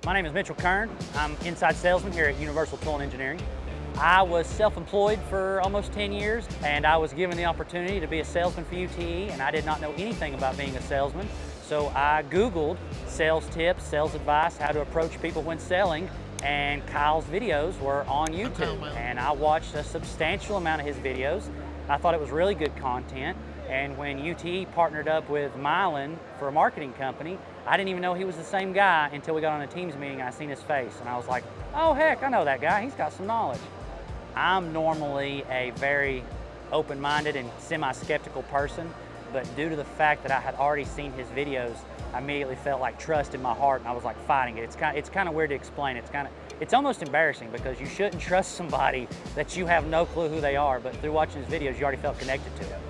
My name is Mitchell Kern. I'm inside salesman here at Universal Tool and Engineering. I was self-employed for almost 10 years, and I was given the opportunity to be a salesman for UTE, and I did not know anything about being a salesman. So I Googled sales tips, sales advice, how to approach people when selling, and Kyle's videos were on YouTube. And I watched a substantial amount of his videos. I thought it was really good content. And when UTE partnered up with Milan for a marketing company, I didn't even know he was the same guy until we got on a Teams meeting and I seen his face. And I was like, oh heck, I know that guy, he's got some knowledge. I'm normally a very open-minded and semi-skeptical person, but due to the fact that I had already seen his videos, I immediately felt like trust in my heart, and I was like fighting it. It's kind of weird to explain. It's almost embarrassing because you shouldn't trust somebody that you have no clue who they are, but through watching his videos, you already felt connected to them.